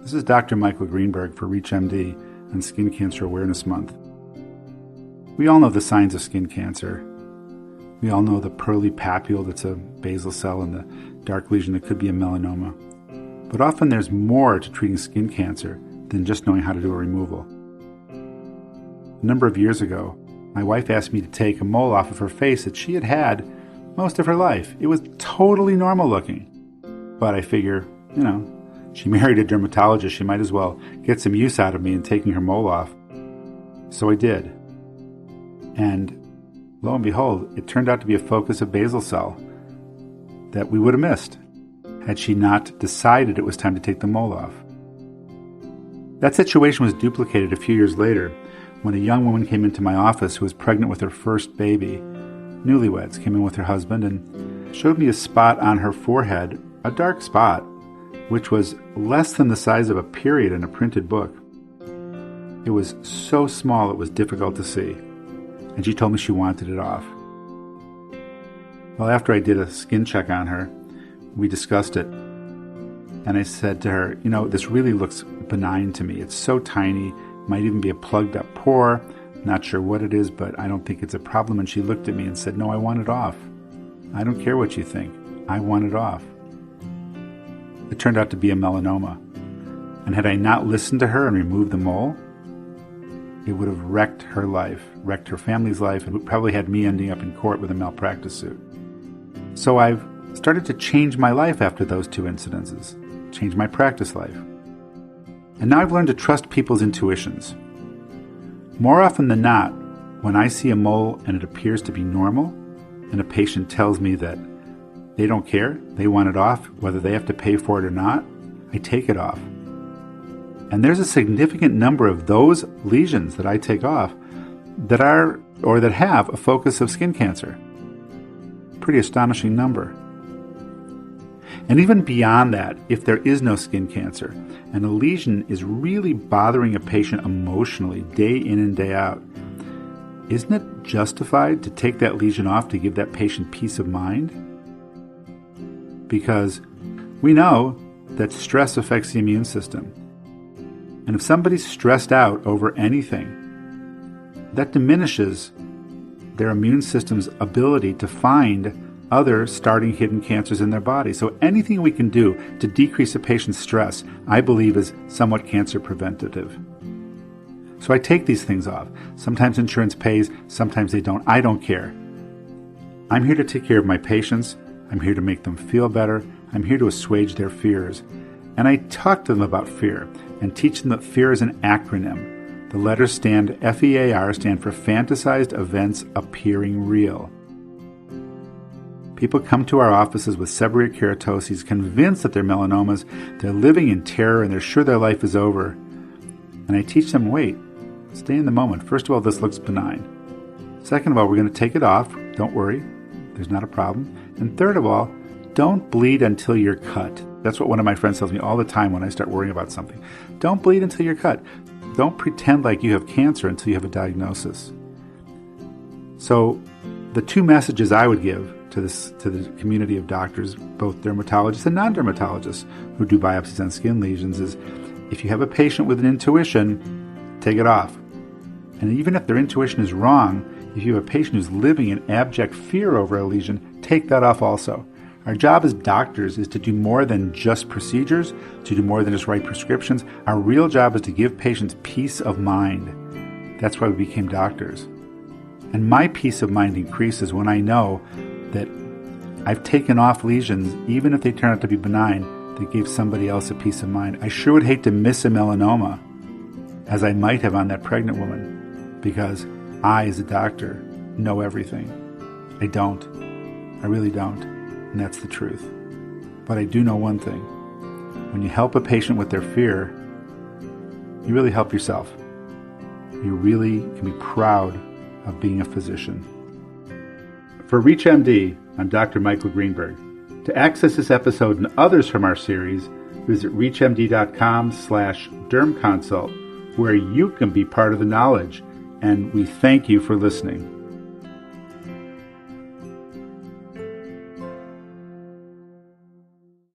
This is Dr. Michael Greenberg for ReachMD on Skin Cancer Awareness Month. We all know the signs of skin cancer. We all know the pearly papule that's a basal cell and the dark lesion that could be a melanoma. But often there's more to treating skin cancer than just knowing how to do a removal. A number of years ago, my wife asked me to take a mole off of her face that she had had most of her life. It was totally normal looking. But I figure, she married a dermatologist. She might as well get some use out of me in taking her mole off. So I did. And lo and behold, it turned out to be a focus of basal cell that we would have missed had she not decided it was time to take the mole off. That situation was duplicated a few years later when a young woman came into my office who was pregnant with her first baby. Newlyweds came in with her husband and showed me a spot on her forehead, a dark spot, which was less than the size of a period in a printed book. It was so small it was difficult to see, and she told me she wanted it off. Well, after I did a skin check on her, we discussed it, and I said to her, this really looks benign to me. It's so tiny, might even be a plugged up pore, not sure what it is, but I don't think it's a problem. And she looked at me and said, no, I want it off. I don't care what you think. I want it off. It turned out to be a melanoma. And had I not listened to her and removed the mole, it would have wrecked her life, wrecked her family's life, and probably had me ending up in court with a malpractice suit. So I've started to change my life after those two incidences, change my practice life. And now I've learned to trust people's intuitions. More often than not, when I see a mole and it appears to be normal, and a patient tells me that they don't care, they want it off, whether they have to pay for it or not, I take it off. And there's a significant number of those lesions that I take off that are, or that have, a focus of skin cancer. Pretty astonishing number. And even beyond that, if there is no skin cancer, and a lesion is really bothering a patient emotionally day in and day out, isn't it justified to take that lesion off to give that patient peace of mind? Because we know that stress affects the immune system. And if somebody's stressed out over anything, that diminishes their immune system's ability to find other starting hidden cancers in their body. So anything we can do to decrease a patient's stress, I believe, is somewhat cancer preventative. So I take these things off. Sometimes insurance pays, sometimes they don't. I don't care. I'm here to take care of my patients. I'm here to make them feel better. I'm here to assuage their fears. And I talk to them about fear and teach them that fear is an acronym. The letters stand, FEAR, stand for Fantasized Events Appearing Real. People come to our offices with seborrheic keratoses, convinced that they're melanomas, they're living in terror, and they're sure their life is over. And I teach them, wait, stay in the moment. First of all, this looks benign. Second of all, we're going to take it off. Don't worry, there's not a problem. And third of all, don't bleed until you're cut. That's what one of my friends tells me all the time when I start worrying about something. Don't bleed until you're cut. Don't pretend like you have cancer until you have a diagnosis. So the two messages I would give to the community of doctors, both dermatologists and non-dermatologists who do biopsies on skin lesions, is if you have a patient with an intuition, take it off. And even if their intuition is wrong, if you have a patient who's living in abject fear over a lesion, take that off also. Our job as doctors is to do more than just procedures, to do more than just write prescriptions. Our real job is to give patients peace of mind. That's why we became doctors. And my peace of mind increases when I know that I've taken off lesions, even if they turn out to be benign, that gave somebody else a peace of mind. I sure would hate to miss a melanoma, as I might have on that pregnant woman, because I, as a doctor, know everything. I don't. I really don't. And that's the truth. But I do know one thing. When you help a patient with their fear, you really help yourself. You really can be proud of being a physician. For ReachMD, I'm Dr. Michael Greenberg. To access this episode and others from our series, visit reachmd.com/dermconsult, where you can be part of the knowledge. And we thank you for listening.